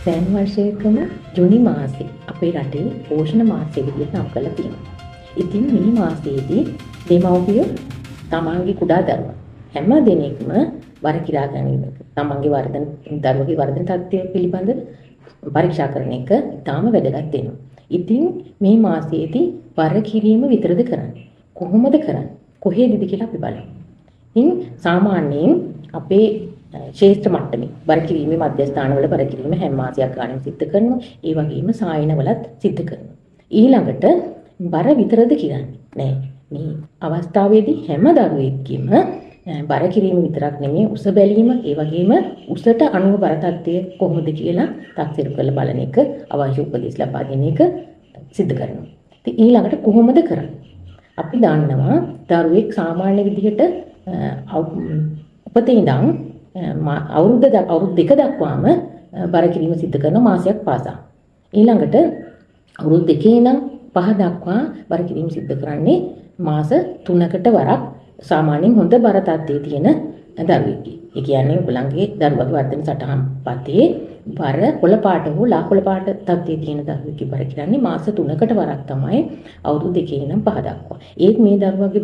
සෑම වර්ෂයකම ජුනි මාසේ අපේ රටේ පෝෂණ මාසය විදිහට නම් කරලා තියෙනවා. ඉතින් මේ මාසයේදී දෙමව්පිය තමන්ගේ කුඩා දරුවා හැම දිනෙකම වර කිරා ගැනීම තමන්ගේ දරුවගේ වර්ධන තත්ත්වය පිළිබඳ පරීක්ෂා කරන එක ඉතාම වැදගත් වෙනවා. ඉතින් මේ මාසයේදී වර කිරීම විතරද කරන්නේ? කොහොමද කරන්නේ? කොහේදද කියලා අපි බලමු. ඉතින් සාමාන්‍යයෙන් අපේ ශේෂ්ඨ මට්ටමේ බර කිරීමේ මධ්‍යස්ථානවල බර කිරීම හැම මාසයක් ගානේ සිද්ධ කරනවා. ඒ වගේම සායනවලත් සිද්ධ කරනවා. ඊළඟට බර විතරද කියන්නේ නෑ. මේ අවස්ථාවේදී හැම දරුවෙක්ගේම බර කිරීම විතරක් නෙමෙයි උස බැලීම ඒ වගේම උසට අනුව බර තත්ත්වය කොහොමද කියලා තක්සේරු කරලා බලන එක අවශ්‍ය උපදෙස් ලබා දෙන එක සිද්ධ කරනවා. ඉතින් ඊළඟට කොහොමද කරන්නේ? අපි දන්නවා දරුවෙක් සාමාන්‍ය විදිහට උපතේ ඉඳන් අවුරුදු දෙක දක්වාම බර කිරීම සිද්ධ කරන මාසයක් පාසා. ඊළඟට අවුරුදු දෙකේ ඉඳන් 5 දක්වා බර කිරීම සිද්ධ කරන්නේ මාස 3කට වරක් සාමාන්‍යයෙන් හොඳ බර තත්ත්වයේ තියෙන දරුවෙක්ගේ. ඒ කියන්නේ ඔයගලන්ගේ දරුවගේ වර්ධන සටහන් පතේ බර කොළ පාට හෝ ලා කොළ පාට තත්ත්වයේ තියෙන දරුවෙක්ගේ බර කියන්නේ මාස 3කට වරක් තමයි අවුරුදු දෙකේ ඉඳන් 5 දක්වා. ඒත් මේ දරුවගේ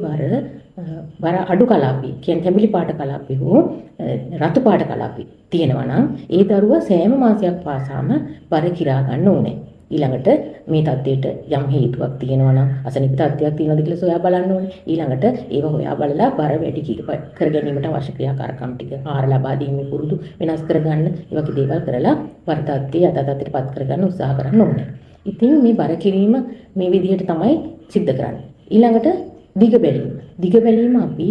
බර අඩු කලාපී කියන්නේ තැඹිලි පාට කලාපී හෝ රතු පාට කලාපී තියෙනවා නම් ඒ දරුවා සෑම මාසයක් පාසාම බර කිරා ගන්න ඕනේ. ඊළඟට මේ තත්ත්වයට යම් හේතුවක් තියෙනවා නම් අසනීප තත්ත්වයක් තියෙනවද කියලා සොයා බලන්න ඕනේ. ඊළඟට ඒව හොයා බලලා බර වැඩි කර ගැනීමට අවශ්‍ය ක්‍රියාකාරකම් ටික ආහාර ලබා දීමේ පුරුදු වෙනස් කරගන්න ඒ වගේ දේවල් කරලා බර තත්ත්වය යථාතත්ත්වයටපත් කරගන්න උත්සාහ කරන්න ඕනේ. ඉතින් මේ බර කිරීම මේ විදිහට තමයි සිද්ධ කරන්නේ. ඊළඟට දිග බැලීම අපි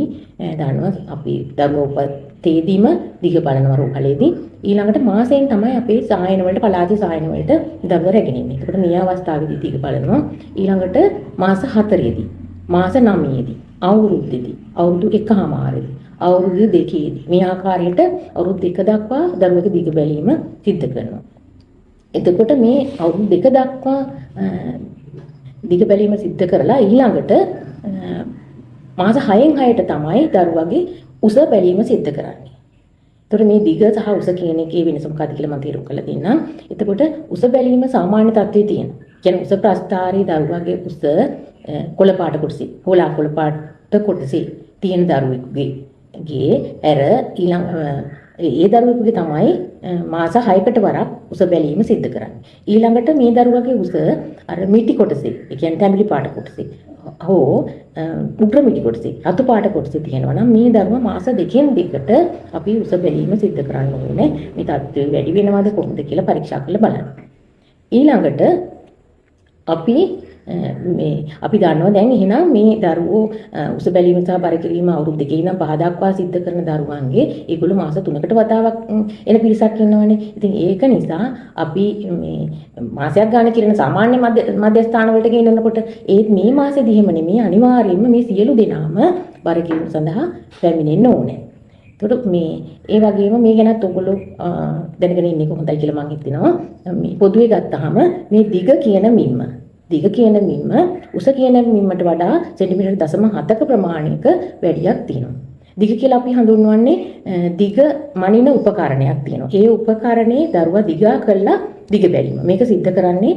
දන්නවා අපි ධර්මෝපතේදීම දිග බලනවා රෝහලේදී ඊළඟට මාසයෙන් තමයි අපේ සායන වලට පළාතේ සායන වලට දරුවා රැගෙන ඉන්නේ. ඒකට මේ අවස්ථාවේදී දිග බලනවා. ඊළඟට මාස 4ේදී, මාස 9ේදී, අවුරුද්දේදී, අවුරුදු 1මාරේදී, අවුරුදු 2ේදී මේ ආකාරයට අවුරුදු 2 දක්වා දරුවෙකුගේ දිග බැලීම සිද්ධ කරනවා. එතකොට මේ අවුරුදු 2 දක්වා දිග බැලීම සිද්ධ කරලා ඊළඟට මාස 6න් 6ට තමයි දරුවගේ උස බැලීම සිද්ධ කරන්නේ. එතකොට මේ දිග සහ උස කියන එකේ වෙනස මොකක්ද කියලා මම තේරුම් කරලා දෙන්නම්. එතකොට උස බැලීම සාමාන්‍ය තත්ත්වයේ තියෙනවා. කියන්නේ උස ප්‍රස්ථාරයේ දරුවගේ උස කොළ පාට කොටසේ, හොලා කොළ පාට කොටසේ තියෙන දරුවෙකුගේ ඊළඟ ඒ දරුවෙකුගේ තමයි මාස 6කට වරක් උස බැලීම සිද්ධ කරන්නේ. ඊළඟට මේ දරුවගේ උස අර මිටි කොටසේ, ඒ කියන්නේ තැඹිලි පාට කොටසේ හෝ උග්‍ර මිටි කොටසේ, රතු පාට කොටසේ තියෙනවා නම් මේ දරුවා මාස 2කින් දෙකට අපි උස බැලීම සිද්ධ කරන්න ඕනේ. මේ තත්ත්වය වැඩි වෙනවද කොහොමද කියලා පරීක්ෂා කරලා බලන්න. ඊළඟට අපි දන්නවා දැන් එහෙනම් මේ දරුවෝ උස බැලීම සහ බර කිරීම අවුරුදු 2 ඉඳන් 5 දක්වා සිද්ධ කරන දරුවන්ගේ ඒගොල්ලෝ මාස 3කට වතාවක් එන පිරිසක් ඉන්නවනේ. ඉතින් ඒක නිසා අපි මේ මාසයක් ගන්න කිරන සාමාන්‍ය මධ්‍යස්ථාන වලට ගෙන්නනකොට ඒත් මේ මාසෙදි එහෙම නෙමෙයි අනිවාර්යයෙන්ම මේ සියලු දෙනාම බර කිරීම සඳහා පැමිණෙන්න ඕනේ. ඒකට ඒ වගේම මේ ගැනත් ඔයගොල්ලෝ දැනගෙන ඉන්න එක හොඳයි කියලා මම හිතනවා. මේ පොදුවේ ගත්තාම මේ දිග කියන මිම්ම උස කියන මිම්මට වඩා සෙන්ටිමීටර් 0.7ක ප්‍රමාණයක වැඩියක් තියෙනවා. දිග කියලා අපි හඳුන්වන්නේ දිග මනින උපකරණයක් තියෙනවා. ඒ උපකරණේ දරුවා දිගා කළා දිග බැලීම. මේක සිද්ධ කරන්නේ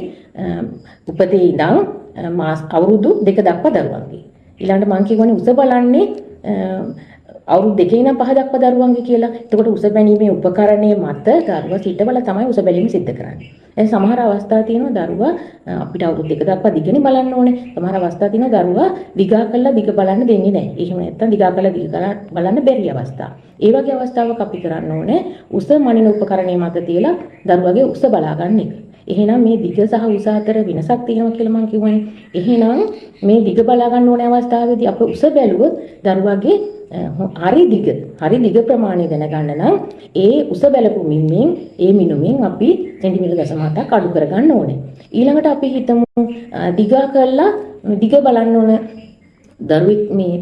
උපතේ ඉඳන් අවුරුදු 2 දක්වා දරුවන්ගේ. ඊළඟට මම කියවනේ උස බලන්නේ අවුරුදු 2 ඉඳන් 5 දක්වා දරුවන්ගේ කියලා. එතකොට උස බැලීමේ උපකරණයේ මත දරුවා සිටවල තමයි උස බැලීම සිද්ධ කරන්නේ. දැන් සමහර අවස්ථා තියෙනවා දරුවා අපිට අවුරුදු 2 දක්වා දිගනේ බලන්න ඕනේ. සමහර අවස්ථා තියෙනවා දරුවා දිගා කළා දිග බලන්න දෙන්නේ නැහැ. එහෙම නැත්නම් දිගා කළා දිග බලන්න බැරි අවස්ථා. ඒ වගේ අවස්ථාවක අපි කරන්න ඕනේ උස මනින උපකරණයේ මත තියලා දරුවගේ උස බලා ගන්න එක. එහෙනම් මේ දිග සහ උස අතර වෙනසක් තියෙනවා කියලා මම කිව්වනේ. එහෙනම් මේ දිග බලා ගන්න ඕනේ අවස්ථාවේදී අපි උස බැලුවොත් දරුවගේ හරි දිග ප්‍රමාණය දැනගන්න නම් ඒ උස බලපු මිනුමින් අපි සෙන්ටිමීටර් 0.7ක් අඩු කරගන්න ඕනේ. ඊළඟට අපි හිතමු දිගා කරලා දිග බලන්න ඕන දරුවෙක් මේ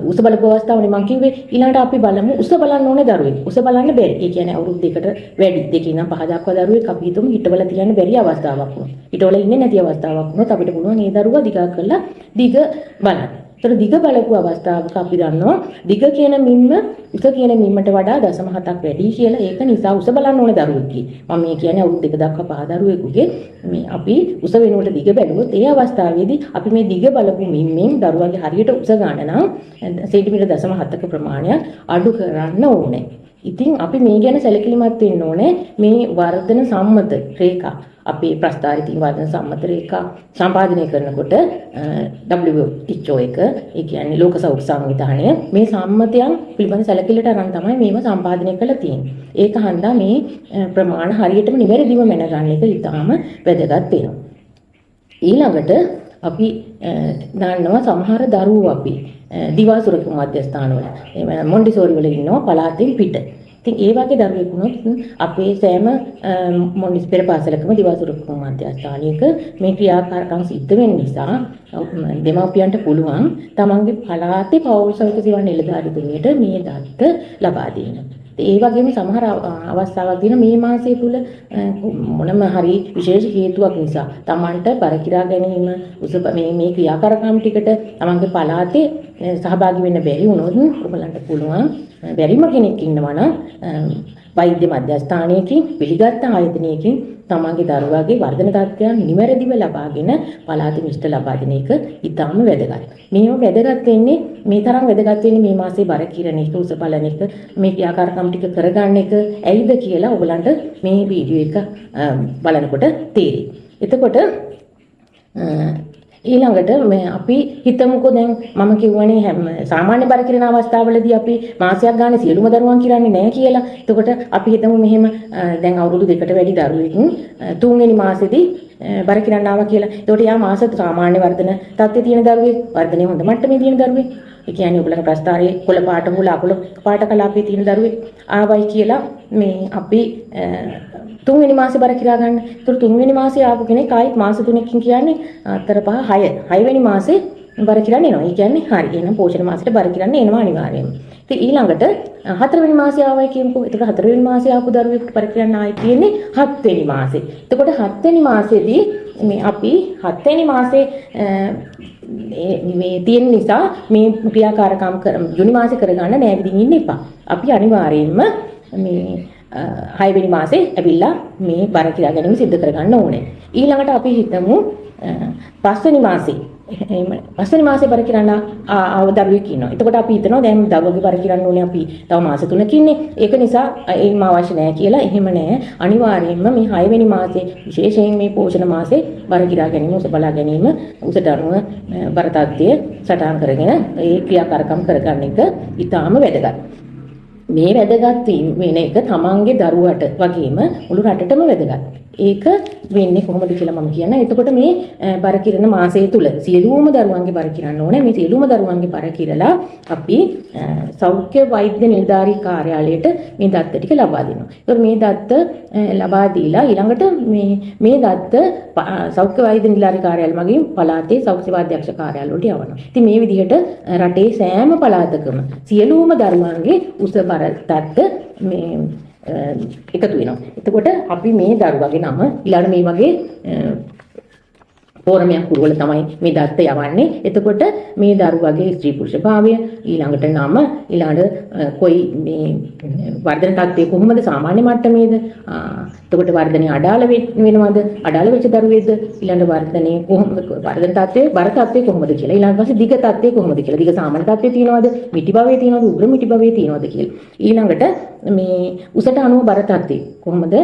උස බලපු අවස්ථාවනේ මම කිව්වේ. ඊළඟට අපි බලමු උස බලන්න ඕනේ දරුවෙක්. උස බලන්න බැරි. ඒ කියන්නේ අවුරුදු 2කට වැඩි 2 ඉඳන් 5 දක්වා දරුවෙක් අපි හිතමු හිටවල තියන්න බැරි අවස්ථාවක් වුණා. හිටවල ඉන්නේ නැති අවස්ථාවක් වුණොත් අපිට පුළුවන් ඒ දරුවා දිගා කරලා දිග බලන්න. ඒතර දිග බලපු අවස්ථාවක අපි දන්නවා දිග කියන මිම්ම එක කියන මිම්මට වඩා 0.7ක් වැඩි කියලා. ඒක නිසා උස බලන්න ඕනේ දරුවෙක්ගේ. මම මේ කියන්නේ අවුරුදු 2 දක්වා පහ දරුවෙකුගේ මේ අපි උස වෙනුවට දිග බැලුවොත් ඒ අවස්ථාවේදී අපි මේ දිග බලපු මිම්මෙන් දරුවාගේ හරියට උස ගන්න නම් සෙන්ටිමීටර් 0.7ක ප්‍රමාණයක් අඩු කරන්න ඕනේ. ඉතින් අපි මේ ගැන සැලකිලිමත් වෙන්න ඕනේ. මේ වර්ධන සම්මත රේඛා අපේ ප්‍රස්ථාරිතින් වර්ධන සම්මත රේඛා සම්පාදනය කරනකොට WHO එක ඒ කියන්නේ ලෝක සෞඛ්‍ය සංවිධානය මේ සම්මතයන් පිළිබඳ සැලකිල්ලට අරන් තමයි මේව සම්පාදනය කරලා තියෙන්නේ. ඒක හන්දා මේ ප්‍රමාණ හරියටම නිවැරදිව මැනගන්න එක ඉතාම වැදගත් වෙනවා. ඊළඟට අපි දන්නවා සමහර දරුවෝ අපි දිවාසුරක මධ්‍යස්ථානවල මොන්ටිසෝරි වල ඉන්නවා පළාතෙන් පිට. ඉතින් ඒ වගේ දරුවෙක් වුණොත් අපේ සෑම මොන්ටිසෝරි පෙර පාසලකම දිවාසුරක මධ්‍යස්ථානයක මේ ක්‍රියාකාරකම් සිද්ධ වෙන නිසා දෙමාපියන්ට පුළුවන් තමන්ගේ පළාතේ පෞද්ගලික සෞඛ්‍ය සේවා නිලධාරීතුමියට මේ දත්ත ලබා දෙන්න. ඒ වගේම සමහර අවස්ථාවක් දින මේ මාසය තුල මොනම හරි විශේෂ හේතුවක් නිසා තමන්ට බර කිරා ගැනීම මේ ක්‍රියාකාරකම් ටිකට තමන්ගේ පළාතේ සහභාගී වෙන්න බැරි වුණොත් ඔයගලන්ට පුළුවන් බැරිම කෙනෙක් ඉන්නවා නම් වෛද්‍ය මධ්‍යස්ථානයකින් පිළිගත් ආයතනයකින් තමන්ගේ දරුවාගේ වර්ධන තත්ත්වයන් නිවැරදිව ලබාගෙන පළාතේ මිෂ්ඨ ලබා දෙන එක ඉතාම වැදගත්. මේව වැදගත් වෙන්නේ මේ තරම් වැදගත් වෙන්නේ මේ මාසේ බර කිරණ එක උස බලන එක මේ ක්‍රියාකාරකම් ටික කරගන්න එක ඇයිද කියලා ඔයගලන්ට මේ වීඩියෝ එක බලනකොට තේරෙයි. එතකොට ඊළඟට මේ අපි හිතමුකෝ දැන් මම කියවනේ සාමාන්‍ය බර කිරණ අවස්ථාවලදී අපි මාසයක් ගන්න සියලුම දරුවන් කිරන්නේ නැහැ කියලා. එතකොට අපි හිතමු මෙහෙම දැන් අවුරුදු 2කට වැඩි දරුවෙක් තුන්වෙනි මාසෙදී බර කිරන්න ආවා කියලා. එතකොට යා මාස සාමාන්‍ය වර්ධන තත්ත්වයේ තියෙන දරුවෙක් වර්ධනයේ හොඳ මට්ටමේ තියෙන දරුවෙක්. ඒ කියන්නේ ඔයගලගේ ප්‍රස්ථාරයේ කොළ පාට හොල අකුල පාට කලාපයේ තියෙන දරුවෙක් ආවයි කියලා මේ අපි තුන්වෙනි මාසේ බර කිරා ගන්න. ඒතර තුන්වෙනි මාසේ ආපු කෙනෙක් ආයෙත් මාස 3කින් කියන්නේ 4 5 6 6වෙනි මාසේ බර කිරන්න එනවා. ඒ කියන්නේ හරි. එහෙනම් පෝෂණ මාසෙට බර කිරන්න එනවා අනිවාර්යයෙන්ම. ඉතින් ඊළඟට 4වෙනි මාසේ ආවයි කියමුකෝ. එතකොට 4වෙනි මාසේ ආපු දරුවෙකුට බර කිරන්න ආයෙ තියෙන්නේ 7වෙනි මාසේ. එතකොට 7වෙනි මාසේදී මේ අපි 7වෙනි මාසේ මේ තියෙන නිසා මේ ක්‍රියාකාරකම් ජුනි මාසේ කරගන්න නෑවිදින් ඉන්න එපා. අපි අනිවාර්යයෙන්ම මේ 6වෙනි මාසේ ඇවිල්ලා මේ බර කිරා ගැනීම සිදු කරගන්න ඕනේ. ඊළඟට අපි හිතමු 5වෙනි මාසේ පස්වෙනි මාසේ බර කිරන්න දරුවෙක් ඉන්නවා. එතකොට අපි හිතනවා දැන් දරුවගේ බර කිරන්න ඕනේ අපි තව මාස 3ක ඉන්නේ. ඒක නිසා එහෙම අවශ්‍ය නැහැ කියලා. එහෙම නැහැ. අනිවාර්යයෙන්ම මේ 6වෙනි මාසේ විශේෂයෙන් මේ පෝෂණ මාසේ බර කිරා ගැනීම උස බලා ගැනීම උසට අනුව බර තත්ත්වය සටහන් කරගෙන ඒ ක්‍රියාකාරකම් කරගන්න එක ඉතාම වැදගත්. මේ වැදගත් වෙන එක තමන්ගේ දරුවට වගේම මුළු රටටම වැදගත්. ඒක වෙන්නේ කොහොමද කියලා මම කියනවා. එතකොට මේ බර කිරන මාසය තුල සියලුම දරුවන්ගේ බර කිරන්න ඕනේ. මේ සියලුම දරුවන්ගේ බර කිරලා අපි සෞඛ්‍ය වෛද්‍ය නිලධාරී කාර්යාලයට මේ දත්ත ටික ලබා දෙනවා. ඒතකොට මේ දත්ත ලබා දීලා ඊළඟට මේ දත්ත සෞඛ්‍ය වෛද්‍ය නිලධාරී කාර්යාල මගින් පළාතේ සෞඛ්‍ය සේවා අධ්‍යක්ෂ කාර්යාල වලට යවනවා. ඉතින් මේ විදිහට රටේ සෑම පළාතකම සියලුම දරුවන්ගේ උස බර දත්ත මේ එකතු වෙනවා. එතකොට අපි මේ දරුවගේ නම ඊළඟ මේ වගේ ෆෝරමයක් පුරවල තමයි මේ දත්ත යවන්නේ. එතකොට මේ දරුවගේ ස්ත්‍රී පුරුෂ භාවය ඊළඟට නම ඊළඟට කොයි මේ වර්ධන තත්ත්වය කොහොමද සාමාන්‍ය මට්ටමේද එතකොට වර්ධනයේ අඩාල වෙනවද අඩාල වෙච්ච දරුවෙක්ද ඊළඟ වර්ධනයේ කොහොමද වර්ධන තත්ත්වයේ බර තත්ත්වය කොහොමද කියලා ඊළඟ පස්සේ දිග තත්ත්වය කොහොමද කියලා දිග සාමාන්‍ය තත්ත්වයේ තියෙනවද මිටි භවයේ තියෙනවද උග්‍ර මිටි භවයේ තියෙනවද කියලා ඊළඟට මේ උසට අනුව බර තත්ත්වය කොහොමද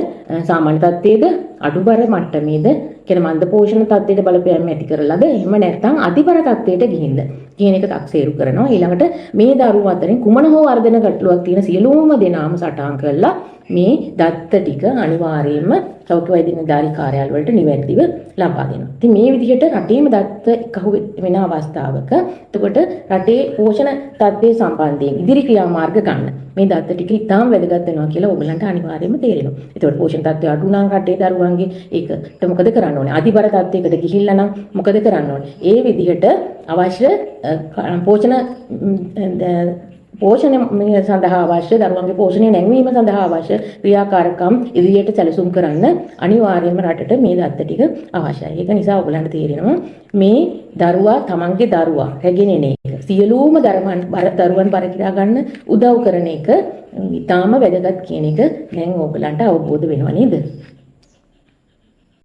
සාමාන්‍ය තත්ත්වයේද අඩු බර මට්ටමේද කියන මන්ද පෝෂණ තත්ත්වයට බලපෑම් ඇති කරලාද එහෙම නැත්නම් අතිබර තත්ත්වයට ගිහින්ද කියන එක තක්සේරු කරනවා ඊළඟට මේ දරුවෝ අතරින් කුමන හෝ වර්ධන ගැටලුවක් තියෙන සියලුම දෙනාම සටහන් කරලා මේ දත්ත ටික අනිවාර්යයෙන්ම සෞඛ්‍ය වෛද්‍ය නිලධාරී කාර්යාල වලට නිවැරදිව ලබා දෙනවා. ඉතින් මේ විදිහට රටේම දත්ත එකහුව වෙන අවස්ථාවක එතකොට රටේ පෝෂණ තත්ත්වයේ සම්බන්ධයෙන් ඉදිරි ක්‍රියාමාර්ග ගන්න මේ දත්ත ටික ඉතාම වැදගත් වෙනවා කියලා ඔයගලන්ට අනිවාර්යයෙන්ම තේරෙනවා. එතකොට පෝෂණ තත්ත්වය අඩු නම් රටේ දරුවන්ගේ ඒකට මොකද කරන්න ඕනේ? අතිබර තත්ත්වයකට ගිහිල්ලා නම් මොකද කරන්න ඕනේ? ඒ විදිහට අවශ්‍ය පෝෂණය සඳහා අවශ්‍ය දරුවන්ගේ පෝෂණය නැංවීම සඳහා අවශ්‍ය ක්‍රියාකාරකම් ඉදිරියට සැලසුම් කරන්න අනිවාර්යයෙන්ම රටට මේ දත්ත ටික අවශ්‍යයි. ඒක නිසා ඔයගලන්ට තේරෙනවා මේ දරුවා තමන්ගේ දරුවා රැගෙන එන එක සියලුම දරුවන් බර කියා ගන්න උදව් කරන එක ඉතාම වැදගත් කියන එක දැන් ඔයගලන්ට අවබෝධ වෙනවා නේද?